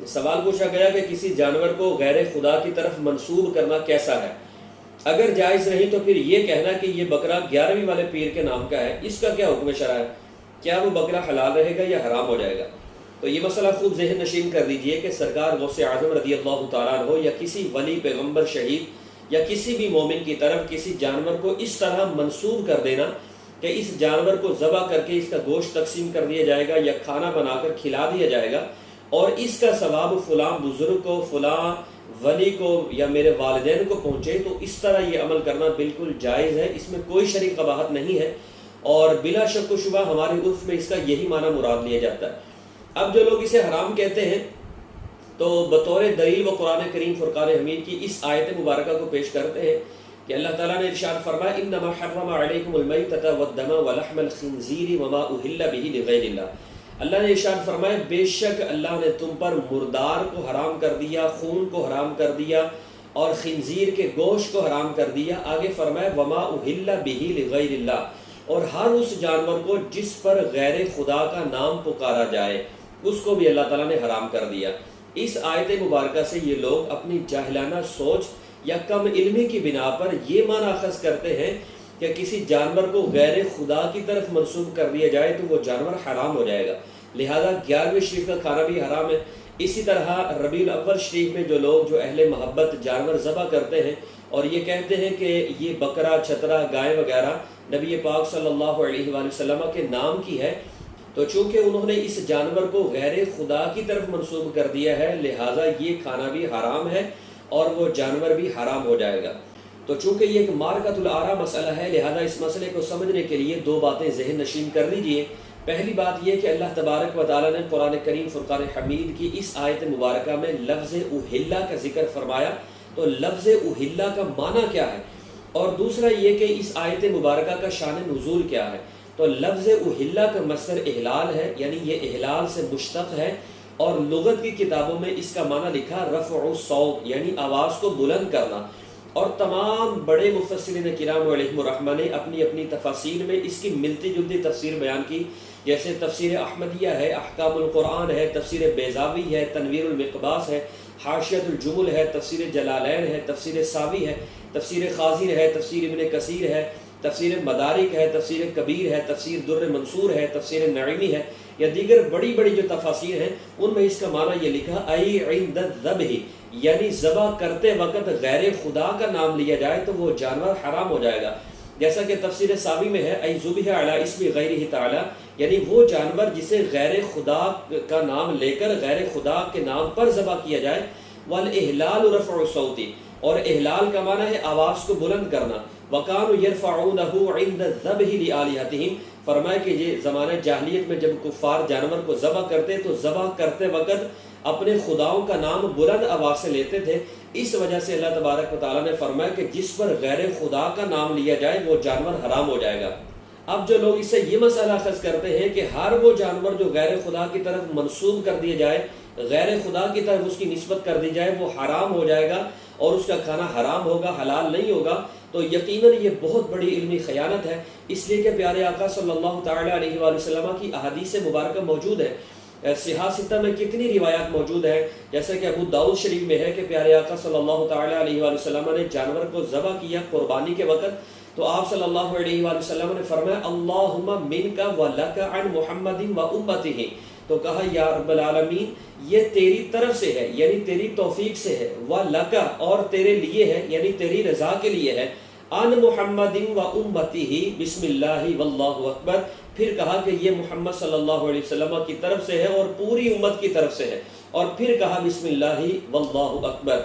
سوال پوچھا گیا کہ کسی جانور کو غیر خدا کی طرف منسوب کرنا کیسا ہے؟ اگر جائز نہیں تو پھر یہ کہنا کہ یہ بکرا 11ویں والے پیر کے نام کا ہے، اس کا کیا حکم شرع ہے؟ کیا وہ بکرا حلال رہے گا یا حرام ہو جائے گا؟ تو یہ مسئلہ خوب ذہن نشین کر دیجئے کہ سرکار غوث اعظم رضی اللہ تعالیٰ عنہ یا کسی ولی، پیغمبر، شہید یا کسی بھی مومن کی طرف کسی جانور کو اس طرح منسوب کر دینا کہ اس جانور کو ذبح کر کے اس کا گوشت تقسیم کر دیا جائے گا یا کھانا بنا کر کھلا دیا جائے گا اور اس کا ثواب فلاں بزرگ کو، فلاں ولی کو یا میرے والدین کو پہنچے، تو اس طرح یہ عمل کرنا بالکل جائز ہے، اس میں کوئی شرعی قباحت نہیں ہے، اور بلا شک و شبہ ہمارے عرف میں اس کا یہی معنی مراد لیا جاتا ہے۔ اب جو لوگ اسے حرام کہتے ہیں تو بطور دلیل وہ قرآن کریم فرقان حمید کی اس آیت مبارکہ کو پیش کرتے ہیں کہ اللہ تعالیٰ نے ارشاد فرمایا انما حرم علیکم المیتۃ والدم ولحم الخنزیر وما اہل بہ لغیر اللہ۔ اللہ نے ارشاد فرمایا بے شک اللہ نے تم پر مردار کو حرام کر دیا، خون کو حرام کر دیا اور خنزیر کے گوشت کو حرام کر دیا۔ آگے فرمایا وما اہل بہ لغیر اللہ، اور ہر اس جانور کو جس پر غیر خدا کا نام پکارا جائے اس کو بھی اللہ تعالیٰ نے حرام کر دیا۔ اس آیت مبارکہ سے یہ لوگ اپنی جاہلانہ سوچ یا کم علمی کی بنا پر یہ معنی اخذ کرتے ہیں کہ کسی جانور کو غیر خدا کی طرف منسوب کر دیا جائے تو وہ جانور حرام ہو جائے گا، لہذا 11ویں شریف کا کھانا بھی حرام ہے۔ اسی طرح ربیع الاول شریف میں جو لوگ جو اہل محبت جانور ذبح کرتے ہیں اور یہ کہتے ہیں کہ یہ بکرا، چھترا، گائے وغیرہ نبی پاک صلی اللہ علیہ وآلہ وسلم کے نام کی ہے، تو چونکہ انہوں نے اس جانور کو غیر خدا کی طرف منسوب کر دیا ہے لہٰذا یہ کھانا بھی حرام ہے اور وہ جانور بھی حرام ہو جائے گا۔ تو چونکہ یہ ایک مارکۃ الآراء مسئلہ ہے لہذا اس مسئلے کو سمجھنے کے لیے دو باتیں ذہن نشین کر لیجئے۔ پہلی بات یہ کہ اللہ تبارک و تعالیٰ نے قرآن کریم فرقان حمید کی اس آیت مبارکہ میں لفظ اہلہ کا ذکر فرمایا، تو لفظ اہلہ کا معنی کیا ہے، اور دوسرا یہ کہ اس آیت مبارکہ کا شان نزول کیا ہے۔ تو لفظ اہلہ کا مصدر احلال ہے، یعنی یہ احلال سے مشتق ہے، اور لغت کی کتابوں میں اس کا معنی لکھا رفع الصوت، یعنی آواز کو بلند کرنا، اور تمام بڑے مفسرین کرام علیہم الرحمہ نے اپنی اپنی تفاسیر میں اس کی ملتی جلتی تفسیر بیان کی، جیسے تفسیر احمدیہ ہے، احکام القرآن ہے، تفسیر بیضاوی ہے، تنویر المقباس ہے، حاشیۃ الجمل ہے، تفسیر جلالین ہے، تفسیر ساوی ہے، تفسیر خازن ہے، تفسیر ابن کثیر ہے، تفسیر مدارک ہے، تفسیر کبیر ہے، تفسیر در منصور ہے، تفسیر نعیمی ہے، یا دیگر بڑی بڑی جو تفاسیر ہیں ان میں اس کا معنی یہ لکھا ای عند الذبح، یعنی ذبح کرتے وقت غیر خدا کا نام لیا جائے تو وہ جانور حرام ہو جائے گا، جیسا کہ تفسیر ساوی میں ہے ای ذبح علی اسم غیرہ تعالی، یعنی وہ جانور جسے غیر خدا کا نام لے کر غیر خدا کے نام پر ذبح کیا جائے۔ والاحلال رفع الصوت، اور احلال کا معنی ہے آواز کو بلند کرنا۔ وَكَانُوا يَرْفَعُونَهُ عِنْدَ الذَّبْحِ لِآلِهَتِهِمْ، فرمایا کہ یہ زمانہ جاہلیت میں جب کفار جانور کو ذبح کرتے تو ذبح کرتے وقت اپنے خداؤں کا نام بلند آواز سے لیتے تھے، اس وجہ سے اللہ تبارک و تعالیٰ نے فرمایا کہ جس پر غیر خدا کا نام لیا جائے وہ جانور حرام ہو جائے گا۔ اب جو لوگ اس سے یہ مسئلہ اخذ کرتے ہیں کہ ہر وہ جانور جو غیر خدا کی طرف منسوب کر دیا جائے، غیر خدا کی طرف اس کی نسبت کر دی جائے، وہ حرام ہو جائے گا اور اس کا کھانا حرام ہوگا، حلال نہیں ہوگا، تو یقیناً یہ بہت بڑی علمی خیانت ہے، اس لیے کہ پیارے آقا صلی اللہ تعالی علیہ وآلہ وسلم کی احادیث مبارکہ موجود ہے۔ صحاح ستہ میں کتنی روایات موجود ہیں، جیسے کہ ابو داؤد شریف میں ہے کہ پیارے آقا صلی اللہ تعالی علیہ وآلہ وسلم نے جانور کو ذبح کیا قربانی کے وقت، تو آپ صلی اللہ علیہ وآلہ وسلم نے فرمایا اللہم منک و لک عن محمد و امتہ، تو کہا یا رب العالمین یہ تیری طرف سے ہے یعنی تیری توفیق سے ہے، و لک اور تیرے لیے ہے یعنی تیری رضا کے لیے ہے، عن محمد و امتہ بسم اللہ واللہ اکبر، پھر کہا کہ یہ محمد صلی اللہ علیہ وسلم کی طرف سے ہے اور پوری امت کی طرف سے ہے، اور پھر کہا بسم اللہ واللہ اکبر۔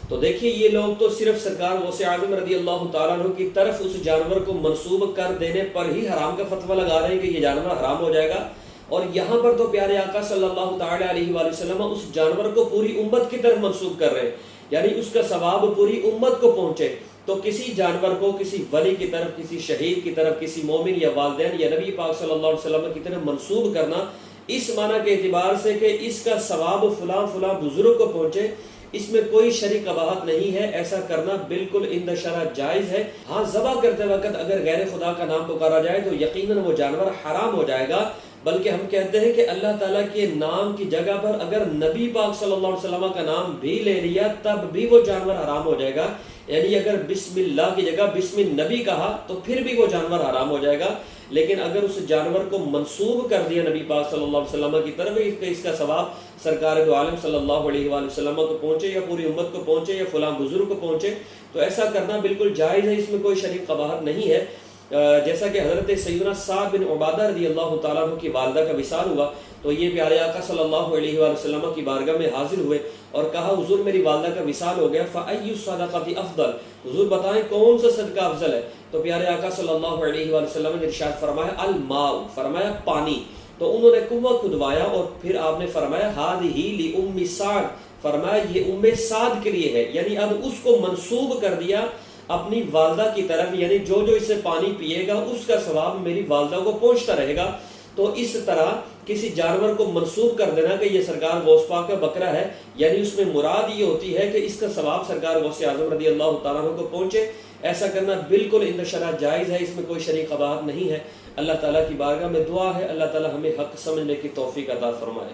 تو دیکھیے یہ لوگ تو صرف سرکار غوث اعظم رضی اللہ تعالیٰ عنہ کی طرف اس جانور کو منسوب کر دینے پر ہی حرام کا فتویٰ لگا رہے ہیں کہ یہ جانور حرام ہو جائے گا، اور یہاں پر تو پیارے آقا صلی اللہ تعالی علیہ وآلہ وسلم اس جانور کو پوری امت کی طرف منسوب کر رہے ہیں، یعنی اس کا ثواب پوری امت کو پہنچے۔ تو کسی جانور کو کسی ولی کی طرف، کسی شہید کی طرف، کسی مومن یا والدین یا نبی پاک صلی اللہ علیہ وسلم کی طرف منسوب کرنا اس معنی کے اعتبار سے کہ اس کا ثواب فلاں فلاں بزرگ کو پہنچے، اس میں کوئی شرعی قباحت نہیں ہے، ایسا کرنا بالکل عند شرع جائز ہے۔ ہاں ذبح کرتے وقت اگر غیر خدا کا نام پکارا جائے تو یقیناً وہ جانور حرام ہو جائے گا، بلکہ ہم کہتے ہیں کہ اللہ تعالیٰ کے نام کی جگہ پر اگر نبی پاک صلی اللہ علیہ وسلم کا نام بھی لے لیا تب بھی وہ جانور حرام ہو جائے گا. یعنی اگر بسم اللہ کی جگہ بسم النبی کہا تو پھر بھی وہ جانور حرام ہو جائے گا. لیکن اگر اس جانور کو منسوب کر دیا نبی پاک صلی اللہ علیہ وسلم کی طرف، اس کا ثواب سرکار دو عالم صلی اللہ علیہ وآلہ وسلم کو پہنچے یا پوری امت کو پہنچے یا فلاں بزرگ کو پہنچے، تو ایسا کرنا بالکل جائز ہے، اس میں کوئی شرعی قباحت نہیں ہے. جیسا کہ حضرت سیدنا سعد بن عبادہ رضی اللہ تعالیٰ عنہ کی والدہ کا وصال ہوا تو یہ پیارے آقا صلی اللہ علیہ وآلہ وسلم کی بارگاہ میں حاضر ہوئے اور کہا حضور میری والدہ کا وصال ہو گیا، فَأَيُّ الصَّدَقَةِ أَفْضَلُ، حضور بتائیں کون سا صدقہ افضل ہے؟ تو پیارے آقا صلی اللہ علیہ وآلہ وسلم نے ارشاد فرمایا الماء، فرمایا پانی. تو انہوں نے کنواں کھدوایا اور پھر آپ نے فرمایا هَذِهِ لِأُمِّ سعد، فرمایا یہ ام سعد کے لیے ہے. یعنی اب اس کو منسوب کر دیا اپنی والدہ کی طرف، یعنی جو اس سے پانی پیے گا اس کا ثواب میری والدہ کو پہنچتا رہے گا. تو اس طرح کسی جانور کو منسوب کر دینا کہ یہ سرکار غوث پاک کا بکرا ہے، یعنی اس میں مراد یہ ہوتی ہے کہ اس کا ثواب سرکار غوث اعظم رضی اللہ تعالیٰ عنہ کو پہنچے. ایسا کرنا بالکل عند شرع جائز ہے، اس میں کوئی شرعی قباحت نہیں ہے. اللہ تعالیٰ کی بارگاہ میں دعا ہے اللہ تعالیٰ ہمیں حق سمجھنے کی توفیق عطا فرمائے.